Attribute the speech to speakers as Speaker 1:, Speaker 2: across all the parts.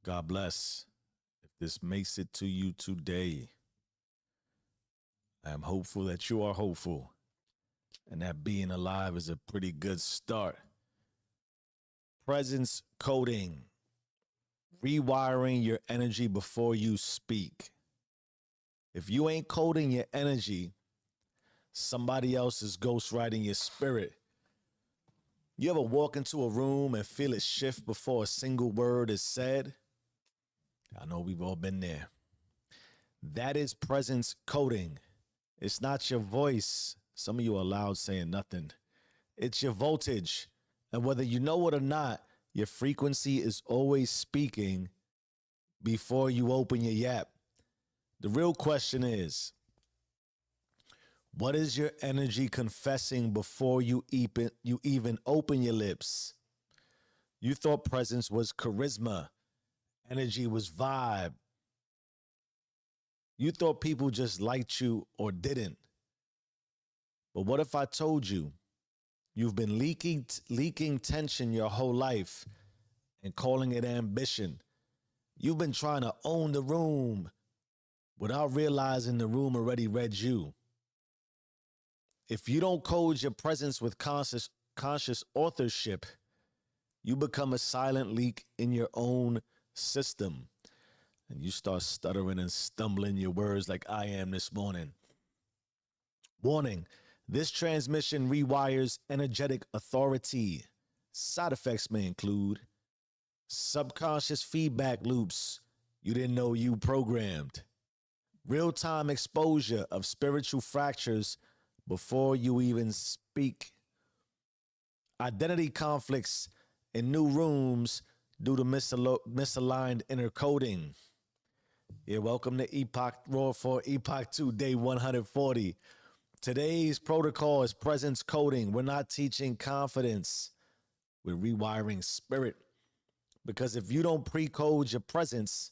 Speaker 1: God bless. If this makes it to you today, I am hopeful that you are hopeful and that being alive is a pretty good start. Presence coding, rewiring your energy before you speak. If you ain't coding your energy, somebody else is ghostwriting your spirit. You ever walk into a room and feel it shift before a single word is said? I know we've all been there. That is presence coding. It's not your voice. Some of you are loud saying nothing. It's your voltage. And whether you know it or not, your frequency is always speaking before you open your yap. The real question is, what is your energy confessing before you even open your lips? You thought presence was charisma. Energy was vibe. You thought people just liked you or didn't. But what if I told you you've been leaking tension your whole life and calling it ambition? You've been trying to own the room without realizing the room already read you. If you don't code your presence with conscious authorship, you become a silent leak in your own system. And you start stuttering and stumbling your words like I am this morning. Warning, this transmission rewires energetic authority. Side effects may include subconscious feedback loops you didn't know you programmed, real-time exposure of spiritual fractures before you even speak, identity conflicts in new rooms due to misaligned inner coding. Yeah, welcome to Epoch Raw for Epoch 2, day 140. Today's protocol is presence coding. We're not teaching confidence. We're rewiring spirit. Because if you don't pre-code your presence,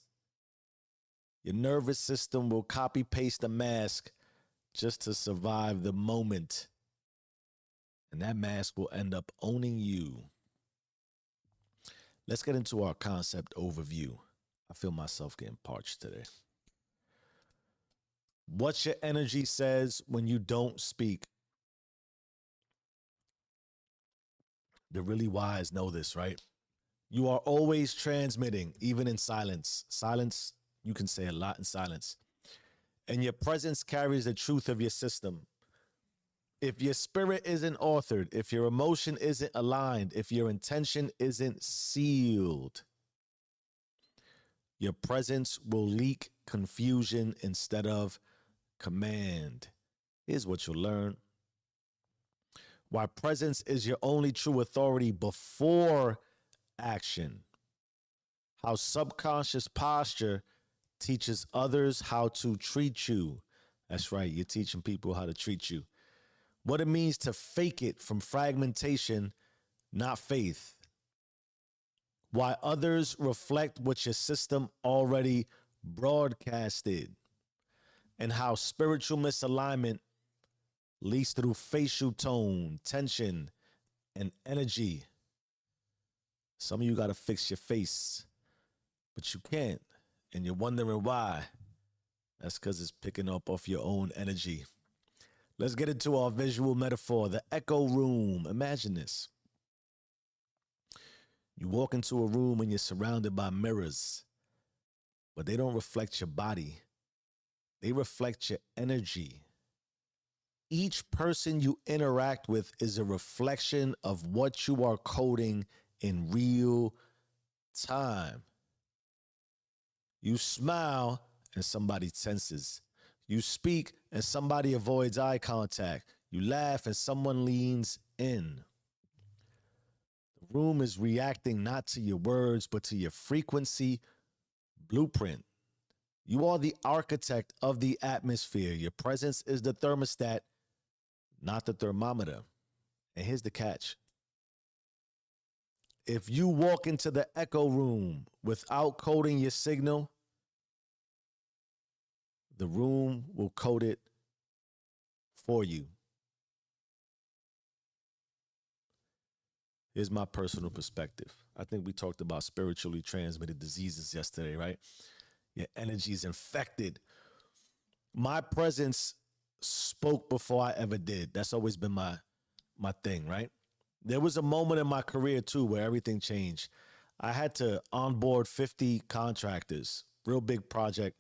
Speaker 1: your nervous system will copy-paste a mask just to survive the moment. And that mask will end up owning you. Let's get into our concept overview. I feel myself getting parched today. What your energy says when you don't speak. The really wise know this, right? You are always transmitting, even in silence. Silence, you can say a lot in silence. And your presence carries the truth of your system. If your spirit isn't authored, if your emotion isn't aligned, if your intention isn't sealed, your presence will leak confusion instead of command. Here's what you'll learn. Why presence is your only true authority before action. How subconscious posture teaches others how to treat you. That's right, you're teaching people how to treat you. What it means to fake it from fragmentation, not faith. Why others reflect what your system already broadcasted. And how spiritual misalignment leads through facial tone, tension, and energy. Some of you got to fix your face, but you can't. And you're wondering why. That's because it's picking up off your own energy. Let's get into our visual metaphor, the echo room. Imagine this. You walk into a room and you're surrounded by mirrors, but they don't reflect your body. They reflect your energy. Each person you interact with is a reflection of what you are coding in real time. You smile and somebody tenses. You speak and somebody avoids eye contact. You laugh and someone leans in. The room is reacting not to your words, but to your frequency blueprint. You are the architect of the atmosphere. Your presence is the thermostat, not the thermometer. And here's the catch. If you walk into the echo room without coding your signal, the room will code it for you. Here's my personal perspective. I think we talked about spiritually transmitted diseases yesterday, right? Your energy is infected. My presence spoke before I ever did. That's always been my thing, right? There was a moment in my career too where everything changed. I had to onboard 50 contractors, real big project.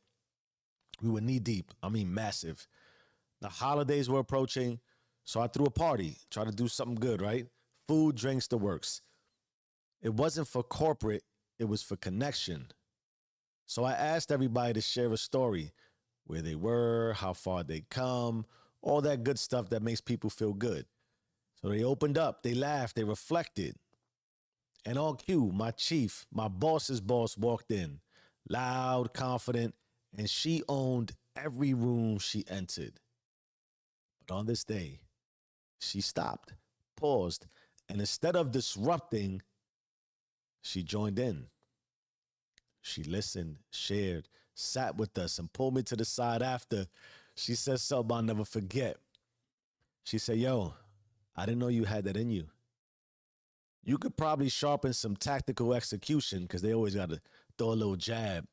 Speaker 1: We were knee deep. I mean, massive. The holidays were approaching, so I threw a party, tried to do something good, right? Food, drinks, the works. It wasn't for corporate, it was for connection. So I asked everybody to share a story, where they were, how far they'd come, all that good stuff that makes people feel good. So they opened up, they laughed, they reflected. And on cue, my chief, my boss's boss walked in, loud, confident, and she owned every room she entered. But on this day, she stopped, paused, and instead of disrupting, she joined in. She listened, shared, sat with us, and pulled me to the side after. She said something I'll never forget. She said, "Yo, I didn't know you had that in you. You could probably sharpen some tactical execution because they always got to throw a little jab.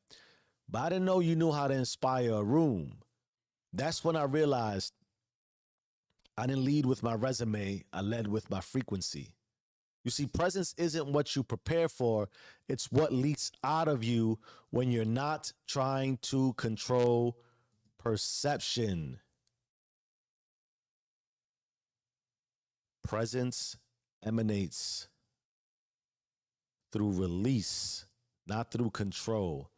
Speaker 1: But I didn't know you knew how to inspire a room." That's when I realized I didn't lead with my resume, I led with my frequency. You see, presence isn't what you prepare for, it's what leaks out of you when you're not trying to control perception. Presence emanates through release, not through control.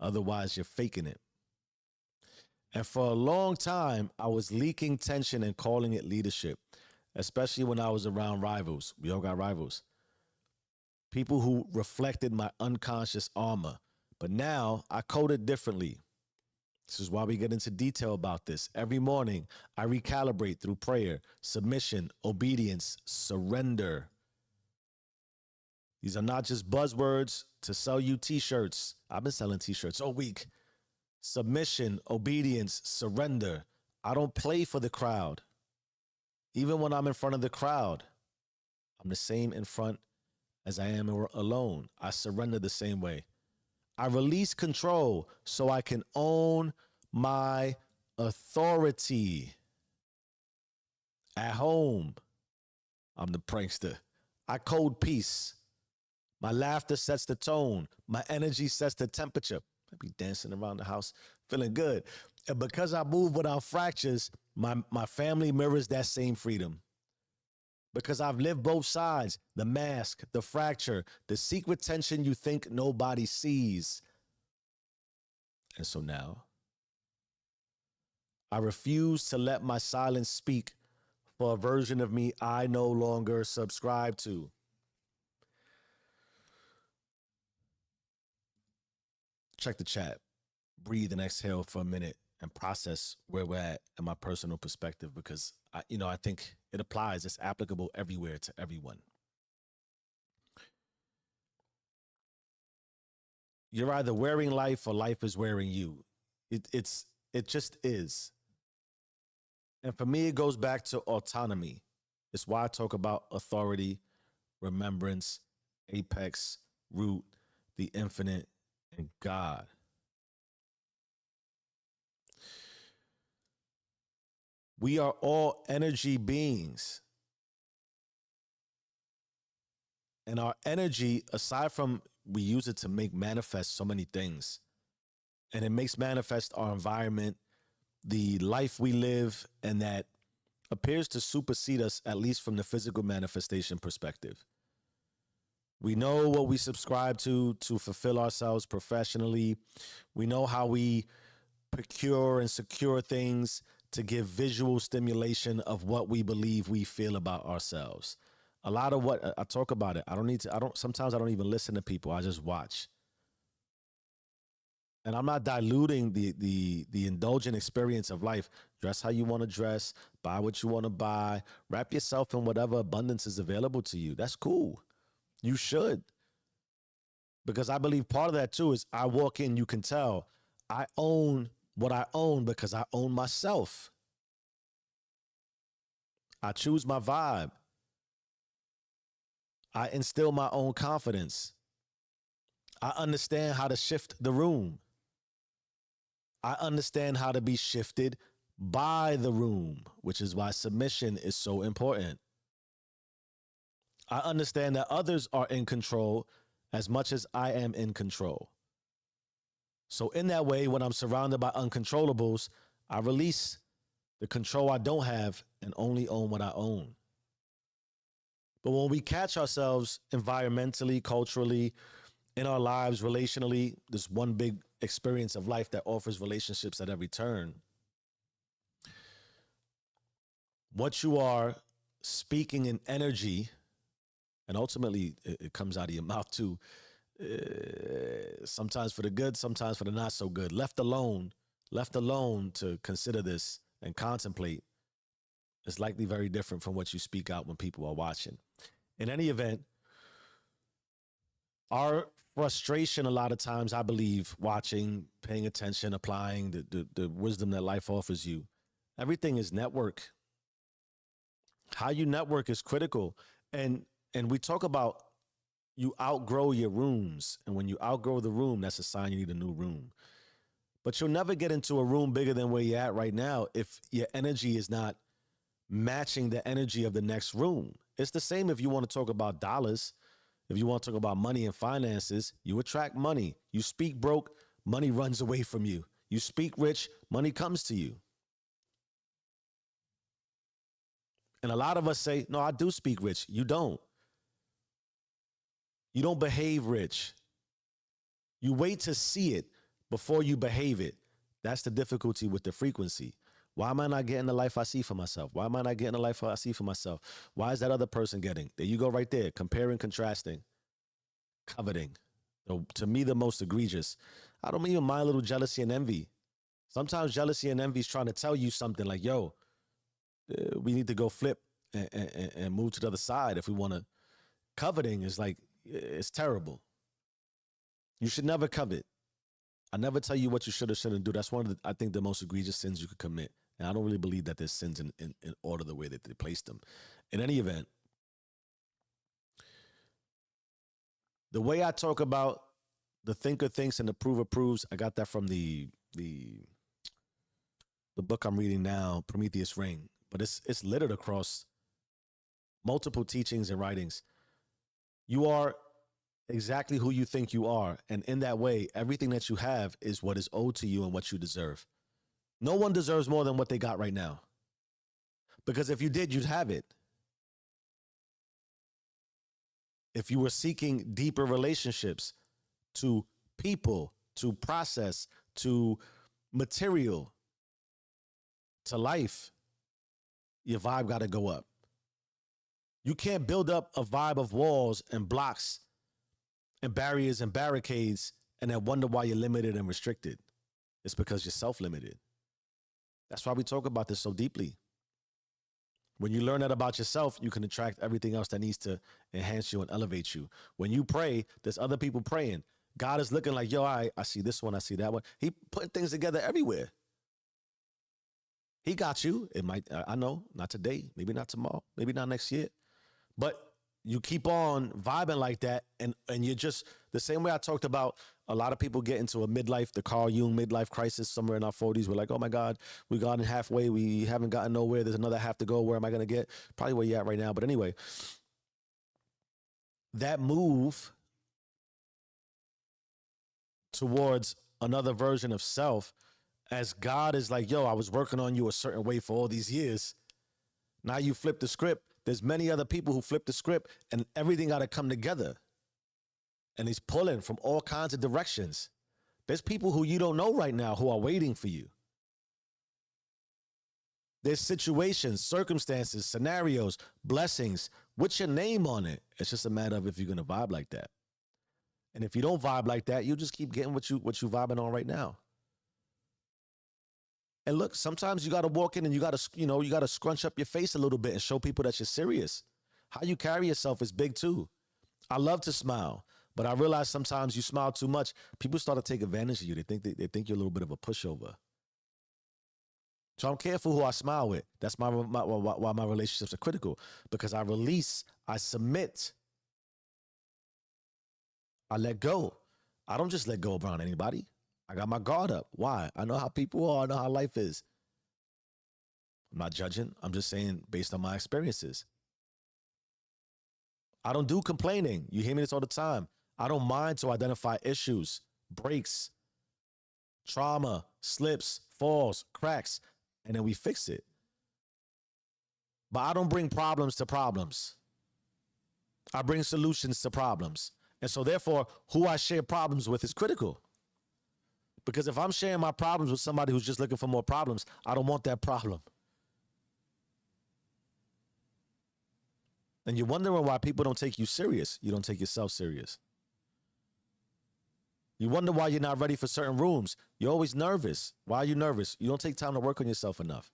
Speaker 1: Otherwise, you're faking it. And for a long time, I was leaking tension and calling it leadership, especially when I was around rivals. We all got rivals. People who reflected my unconscious armor. But now I code it differently. This is why we get into detail about this. Every morning, I recalibrate through prayer, submission, obedience, surrender. These are not just buzzwords to sell you t-shirts. I've been selling t-shirts all week. Submission, obedience, surrender. I don't play for the crowd. Even when I'm in front of the crowd, I'm the same in front as I am alone. I surrender the same way. I release control so I can own my authority. At home, I'm the prankster. I code peace. My laughter sets the tone. My energy sets the temperature. I be dancing around the house, feeling good. And because I move without fractures, my family mirrors that same freedom. Because I've lived both sides, the mask, the fracture, the secret tension you think nobody sees. And so now, I refuse to let my silence speak for a version of me I no longer subscribe to. Check the chat. Breathe and exhale for a minute and process where we're at in my personal perspective, because I think it applies. It's applicable everywhere to everyone. You're either wearing life or life is wearing you. It just is. And for me, it goes back to autonomy. It's why I talk about authority, remembrance, apex, root, the infinite, and God. We are all energy beings. And our energy, aside from we use it to make manifest so many things, and it makes manifest our environment, the life we live, and that appears to supersede us, at least from the physical manifestation perspective. We know what we subscribe to fulfill ourselves professionally. We know how we procure and secure things to give visual stimulation of what we believe we feel about ourselves. A lot of what I talk about it, sometimes I don't even listen to people. I just watch. And I'm not diluting the indulgent experience of life. Dress how you want to dress, buy what you want to buy, wrap yourself in whatever abundance is available to you. That's cool. You should. Because I believe part of that too is I walk in, you can tell I own what I own because I own myself. I choose my vibe. I instill my own confidence. I understand how to shift the room. I understand how to be shifted by the room, which is why submission is so important. I understand that others are in control as much as I am in control. So in that way, when I'm surrounded by uncontrollables, I release the control I don't have and only own what I own. But when we catch ourselves environmentally, culturally, in our lives, relationally, this one big experience of life that offers relationships at every turn, what you are speaking in energy, and ultimately it comes out of your mouth too, sometimes for the good, sometimes for the not so good. Left alone to consider this and contemplate, is likely very different from what you speak out when people are watching. In any event, our frustration a lot of times, I believe, watching, paying attention, applying the wisdom that life offers you, everything is network. How you network is critical. And we talk about you outgrow your rooms. And when you outgrow the room, that's a sign you need a new room. But you'll never get into a room bigger than where you're at right now if your energy is not matching the energy of the next room. It's the same if you want to talk about dollars. If you want to talk about money and finances, you attract money. You speak broke, money runs away from you. You speak rich, money comes to you. And a lot of us say, no, I do speak rich. You don't. You don't behave rich. You wait to see it before you behave it. That's the difficulty with the frequency. Why am I not getting the life I see for myself? Why am I not getting the life I see for myself? Why is that other person getting? There you go right there, comparing, contrasting, coveting. So, to me, the most egregious. I don't even mind a little jealousy and envy. Sometimes jealousy and envy is trying to tell you something like, yo, we need to go flip and move to the other side if we want to. Coveting is like, it's terrible. You should never covet. I never tell you what you should or shouldn't do. That's one of the, I think, the most egregious sins you could commit. And I don't really believe that there's sins in order the way that they place them. In any event, the way I talk about the thinker thinks and the prover proves, I got that from the book I'm reading now, Prometheus Ring. But it's littered across multiple teachings and writings. You are exactly who you think you are. And in that way, everything that you have is what is owed to you and what you deserve. No one deserves more than what they got right now. Because if you did, you'd have it. If you were seeking deeper relationships to people, to process, to material, to life, your vibe got to go up. You can't build up a vibe of walls and blocks and barriers and barricades and then wonder why you're limited and restricted. It's because you're self-limited. That's why we talk about this so deeply. When you learn that about yourself, you can attract everything else that needs to enhance you and elevate you. When you pray, there's other people praying. God is looking like, yo, I see this one, I see that one. He putting things together everywhere. He got you. It might, I know, not today, maybe not tomorrow, maybe not next year. But you keep on vibing like that, and you're just the same way I talked about. A lot of people get into a midlife, the Carl Jung midlife crisis somewhere in our 40s. We're like, oh my God, we gotten halfway. We haven't gotten nowhere. There's another half to go. Where am I going to get? Probably where you're at right now. But anyway, that move towards another version of self, as God is like, yo, I was working on you a certain way for all these years. Now you flip the script. There's many other people who flip the script, and everything got to come together. And he's pulling from all kinds of directions. There's people who you don't know right now who are waiting for you. There's situations, circumstances, scenarios, blessings with your name on it. It's just a matter of if you're going to vibe like that. And if you don't vibe like that, you just keep getting what you vibing on right now. And look, sometimes you got to walk in and you got to scrunch up your face a little bit and show people that you're serious. How you carry yourself is big too. I love to smile, but I realize sometimes you smile too much. People start to take advantage of you. They think you're a little bit of a pushover. So I'm careful who I smile with. That's why my relationships are critical, because I release, I submit I let go. I don't just let go around anybody. I got my guard up. Why? I know how people are. I know how life is. I'm not judging. I'm just saying based on my experiences. I don't do complaining. You hear me this all the time. I don't mind to identify issues, breaks, trauma, slips, falls, cracks, and then we fix it. But I don't bring problems to problems. I bring solutions to problems. And so therefore, who I share problems with is critical. Because if I'm sharing my problems with somebody who's just looking for more problems, I don't want that problem. And you're wondering why people don't take you serious. You don't take yourself serious. You wonder why you're not ready for certain rooms. You're always nervous. Why are you nervous? You don't take time to work on yourself enough.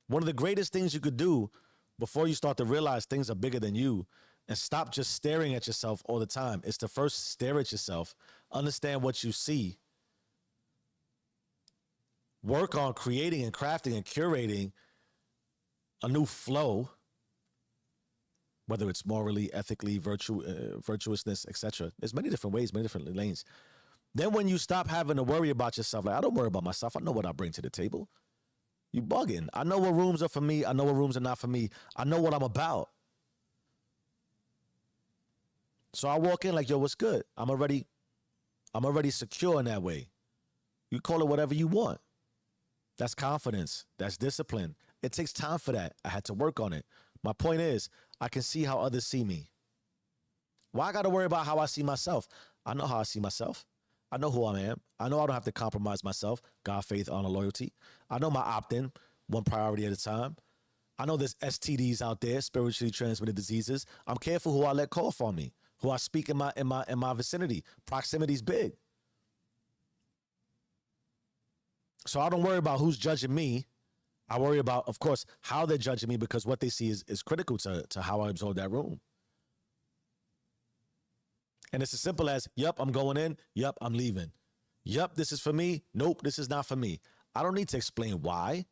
Speaker 1: One of the greatest things you could do before you start to realize things are bigger than you and stop just staring at yourself all the time is to first stare at yourself, understand what you see, work on creating and crafting and curating a new flow, whether it's morally, ethically, virtuousness, etc. There's many different ways, many different lanes. Then when you stop having to worry about yourself, like, I don't worry about myself. I know what I bring to the table. You bugging. I know what rooms are for me. I know what rooms are not for me. I know what I'm about. So I walk in like, yo, what's good? I'm already secure in that way. You call it whatever you want. That's confidence. That's discipline. It takes time for that. I had to work on it. My point is, I can see how others see me. Why I got to worry about how I see myself? I know how I see myself. I know who I am. I know I don't have to compromise myself. God, faith, honor, loyalty. I know my opt-in, one priority at a time. I know there's STDs out there, spiritually transmitted diseases. I'm careful who I let call for me, who I speak in my vicinity. Proximity is big. So I don't worry about who's judging me. I worry about, of course, how they're judging me, because what they see is critical to how I absorb that room. And it's as simple as, yep, I'm going in. Yep, I'm leaving. Yep, this is for me. Nope, this is not for me. I don't need to explain why.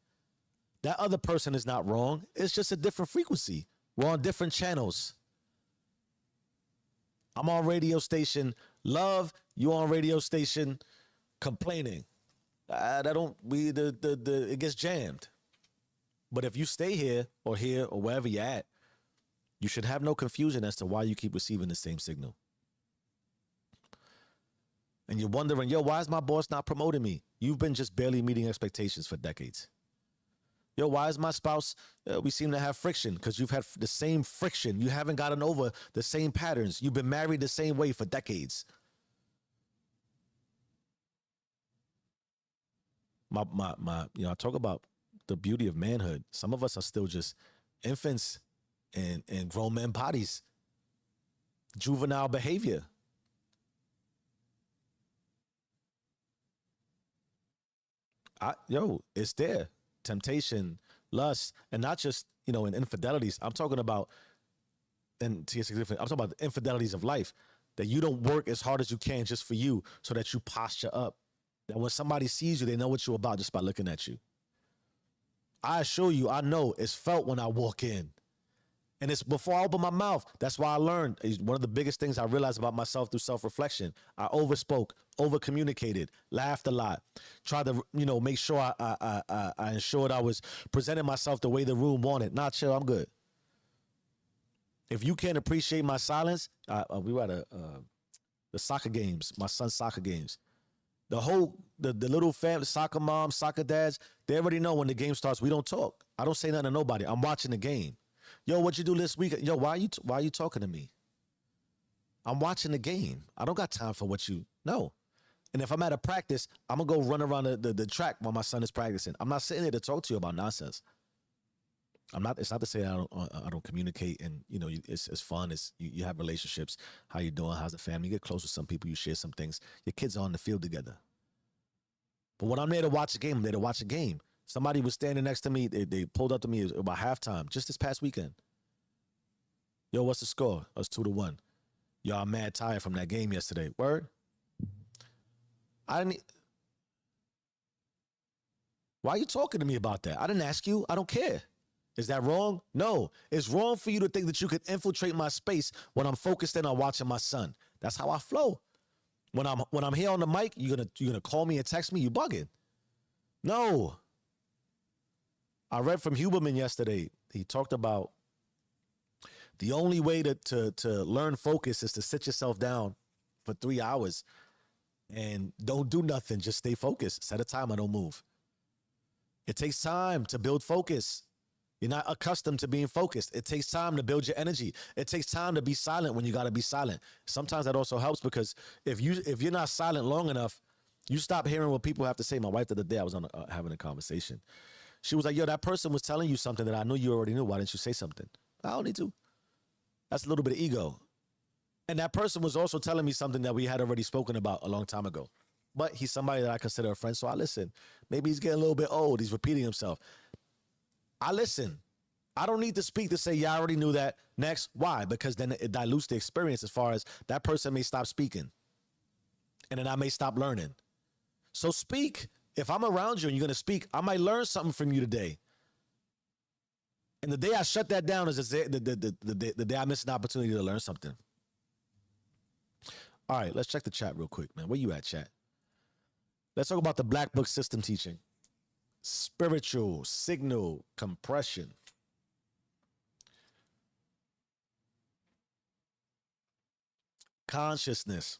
Speaker 1: That other person is not wrong. It's just a different frequency. We're on different channels. I'm on radio station love. You on radio station complaining. It gets jammed. But if you stay here or wherever you're at, you should have no confusion as to why you keep receiving the same signal. And you're wondering, yo, why is my boss not promoting me? You've been just barely meeting expectations for decades. Yo, why is my spouse, we seem to have friction? Because you've had the same friction. You haven't gotten over the same patterns. You've been married the same way for decades. I talk about the beauty of manhood. Some of us are still just infants in grown men bodies. Juvenile behavior. It's there. Temptation, lust, and not just, in infidelities. I'm talking about, I'm talking about the infidelities of life, that you don't work as hard as you can just for you so that you posture up. That when somebody sees you, they know what you're about just by looking at you. I assure you, I know it's felt when I walk in. And it's before I open my mouth. That's why I learned. One of the biggest things I realized about myself through self-reflection. I overspoke, over-communicated, laughed a lot, tried to, make sure I ensured I was presenting myself the way the room wanted. Nah, chill, I'm good. If you can't appreciate my silence, we were at the soccer games, my son's soccer games. The little family, soccer moms, soccer dads, they already know when the game starts, we don't talk. I don't say nothing to nobody. I'm watching the game. Yo, what you do this week? Yo, why are you talking to me? I'm watching the game. I don't got time for what you know. And if I'm at a practice, I'm gonna go run around the track while my son is practicing. I'm not sitting there to talk to you about nonsense. It's not to say I don't communicate, and it's fun. You have relationships. How you doing? How's the family? You get close with some people. You share some things. Your kids are on the field together. But when I'm there to watch a game, I'm there to watch a game. Somebody was standing next to me. They pulled up to me about halftime just this past weekend. Yo, what's the score? It was 2-1. Yo, I'm mad tired from that game yesterday. Word? Why are you talking to me about that? I didn't ask you. I don't care. Is that wrong? No. It's wrong for you to think that you can infiltrate my space when I'm focused in on watching my son. That's how I flow. When I'm here on the mic, you're gonna call me and text me, you bugging. No. I read from Huberman yesterday. He talked about the only way to learn focus is to sit yourself down for 3 hours and don't do nothing. Just stay focused. Set a timer, don't move. It takes time to build focus. You're not accustomed to being focused. It takes time to build your energy. It takes time to be silent when you got to be silent. Sometimes that also helps because if you're not silent long enough, you stop hearing what people have to say. My wife the other day, I was on having a conversation. She was like, yo, that person was telling you something that I knew you already knew. Why didn't you say something? I don't need to. That's a little bit of ego. And that person was also telling me something that we had already spoken about a long time ago. But he's somebody that I consider a friend, so I listen. Maybe he's getting a little bit old. He's repeating himself. I listen. I don't need to speak to say, yeah, I already knew that. Next. Why? Because then it dilutes the experience as far as that person may stop speaking. And then I may stop learning. So speak. If I'm around you and you're going to speak, I might learn something from you today. And the day I shut that down is the day I miss an opportunity to learn something. All right, let's check the chat real quick, man. Where you at, chat? Let's talk about the Black Book system teaching. Spiritual signal compression. Consciousness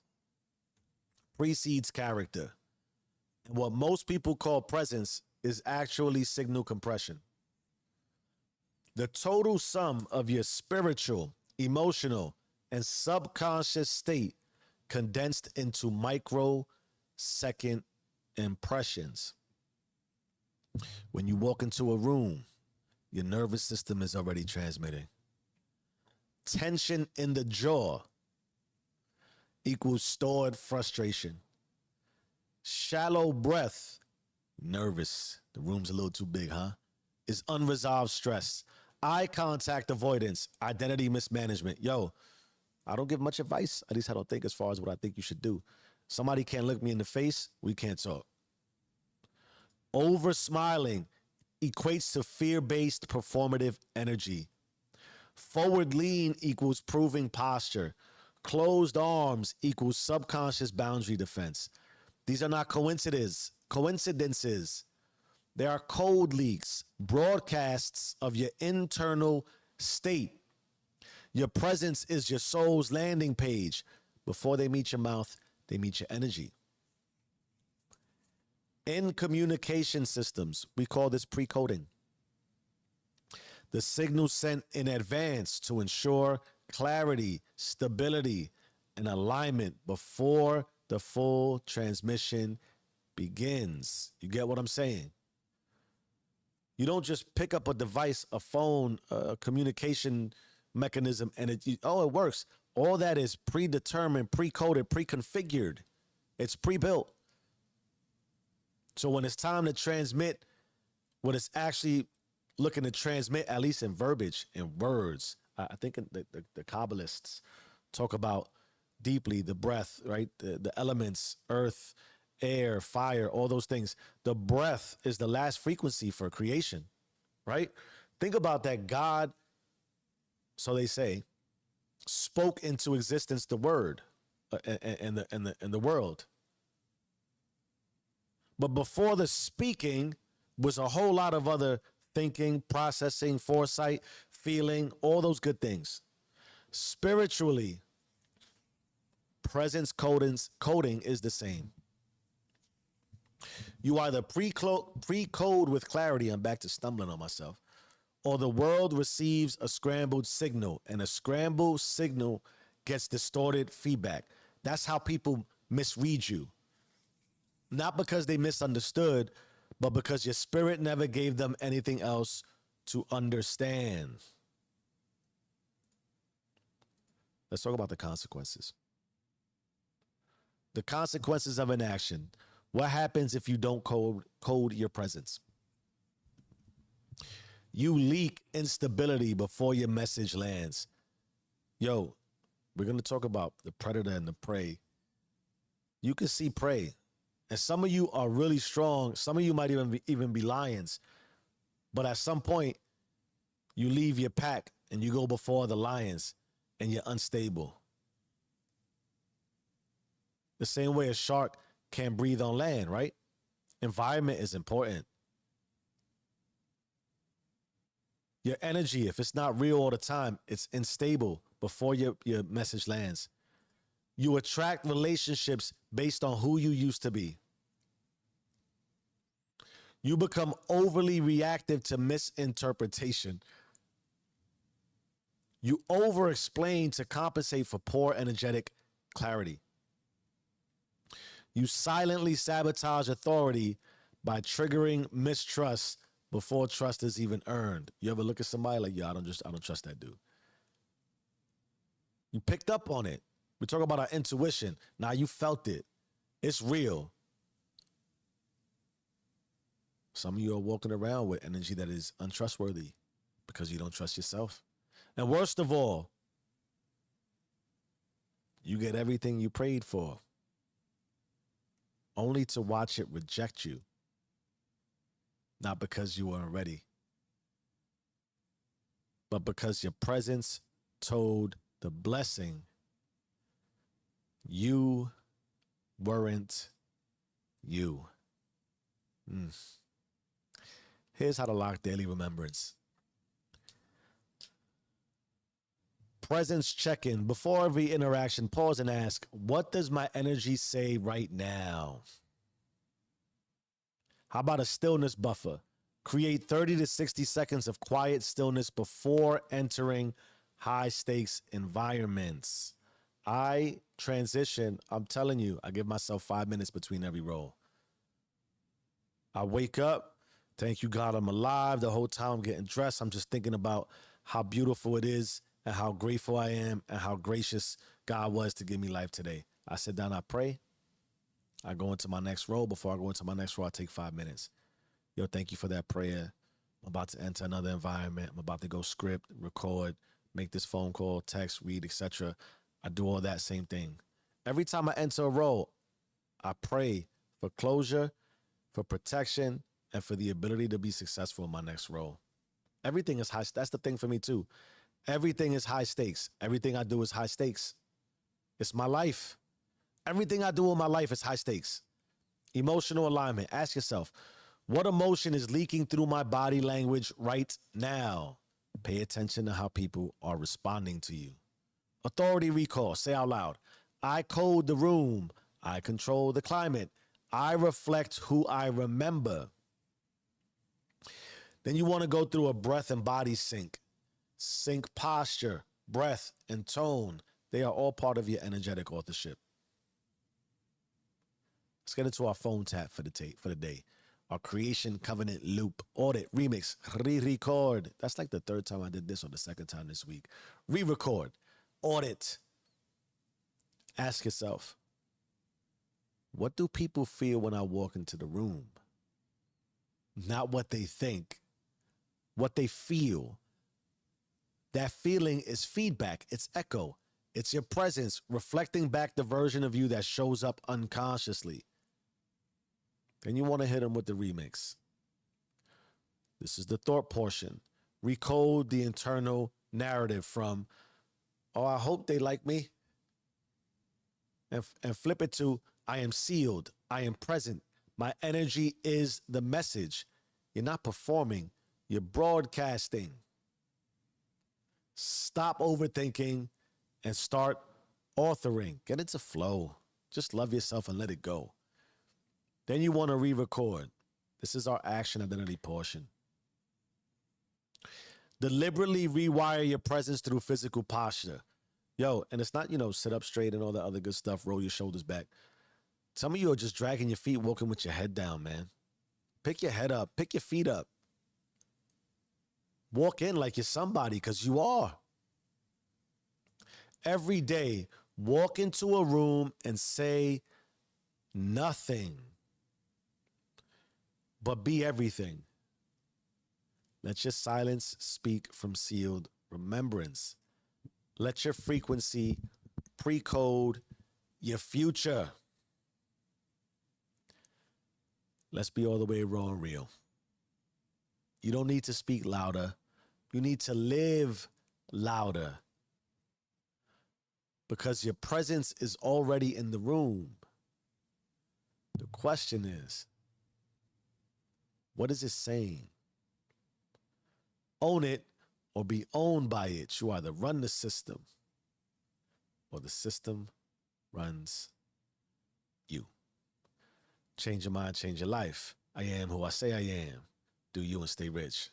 Speaker 1: precedes character. And what most people call presence is actually signal compression. The total sum of your spiritual, emotional, and subconscious state condensed into microsecond impressions. When you walk into a room, your nervous system is already transmitting. Tension in the jaw equals stored frustration. Shallow breath, nervous, the room's a little too big, huh? Is unresolved stress. Eye contact avoidance, identity mismanagement. Yo, I don't give much advice. At least I don't think as far as what I think you should do. Somebody can't look me in the face, we can't talk. Over smiling equates to fear-based performative energy. Forward lean equals proving posture. Closed arms equals subconscious boundary defense. These are not coincidences. They are code leaks, broadcasts of your internal state. Your presence is your soul's landing page. Before they meet your mouth, they meet your energy. In communication systems, we call this pre-coding. The signal sent in advance to ensure clarity, stability, and alignment before the full transmission begins. You get what I'm saying? You don't just pick up a device, a phone, a communication mechanism, and it works. All that is predetermined, pre-coded, pre-configured. It's pre-built. So when it's time to transmit what it's actually looking to transmit, at least in verbiage, in words, I think the Kabbalists talk about deeply the breath, right? The elements, earth, air, fire, all those things. The breath is the last frequency for creation, right? Think about that. God, so they say, spoke into existence the word and the world. But before the speaking was a whole lot of other thinking, processing, foresight, feeling, all those good things. Spiritually, presence coding is the same. You either pre-code with clarity, I'm back to stumbling on myself, or the world receives a scrambled signal, and a scrambled signal gets distorted feedback. That's how people misread you. Not because they misunderstood, but because your spirit never gave them anything else to understand. Let's talk about the consequences. The consequences of inaction. What happens if you don't code your presence? You leak instability before your message lands. Yo, we're going to talk about the predator and the prey. You can see prey. And some of you are really strong. Some of you might even be lions. But at some point, You leave your pack and you go before the lions and you're unstable. The same way a shark can't breathe on land, right? Environment is important. Your energy, if it's not real all the time, it's unstable before your message lands. You attract relationships based on who you used to be. You become overly reactive to misinterpretation. You over-explain to compensate for poor energetic clarity. You silently sabotage authority by triggering mistrust before trust is even earned. You ever look at somebody like, I don't trust that dude. You picked up on it. We talk about our intuition. Now you felt it. It's real. Some of you are walking around with energy that is untrustworthy because you don't trust yourself. And worst of all, you get everything you prayed for, only to watch it reject you. Not because you weren't ready, but because your presence told the blessing you weren't you. Here's how to lock daily remembrance. Presence check-in. Before every interaction, pause and ask, what does my energy say right now? How about a stillness buffer? Create 30 to 60 seconds of quiet stillness before entering high-stakes environments. I transition, I'm telling you, I give myself 5 minutes between every roll. I wake up, thank you, God, I'm alive. The whole time I'm getting dressed, I'm just thinking about how beautiful it is and how grateful I am and how gracious God was to give me life today. I sit down, I pray. I go into my next role. Before I go into my next role, I take 5 minutes. Yo, thank you for that prayer. I'm about to enter another environment. I'm about to go script, record, make this phone call, text, read, etc. I do all that same thing. Every time I enter a role, I pray for closure, for protection, and for the ability to be successful in my next role. Everything is high. That's the thing for me too. Everything is high stakes. Everything I do is high stakes. It's my life. Everything I do in my life is high stakes. Emotional alignment. Ask yourself, what emotion is leaking through my body language right now? Pay attention to how people are responding to you. Authority recall. Say out loud, I code the room. I control the climate. I reflect who I remember. Then you want to go through a breath and body sync. Sync posture, breath, and tone. They are all part of your energetic authorship. Let's get into our phone tap for the day. Our creation covenant loop, audit, remix, re-record. That's like the third time I did this or the second time this week. Re-record, audit. Ask yourself, what do people feel when I walk into the room? Not what they think, what they feel. That feeling is feedback. It's echo. It's your presence reflecting back the version of you that shows up unconsciously. Then you want to hit them with the remix. This is the thought portion. Recode the internal narrative from, oh, I hope they like me. And flip it to, I am sealed. I am present. My energy is the message. You're not performing. You're broadcasting. Stop overthinking and start authoring. Get into flow. Just love yourself and let it go. Then you want to re-record. This is our action identity portion. Deliberately rewire your presence through physical posture. Yo, and it's not, sit up straight and all that other good stuff, roll your shoulders back. Some of you are just dragging your feet, walking with your head down, man. Pick your head up. Pick your feet up. Walk in like you're somebody, because you are. Every day, walk into a room and say nothing, but be everything. Let your silence speak from sealed remembrance. Let your frequency pre-code your future. Let's be all the way raw and real. You don't need to speak louder. You need to live louder because your presence is already in the room. The question is, what is it saying? Own it or be owned by it. You either run the system or the system runs you. Change your mind, change your life. I am who I say I am. Do you and stay rich.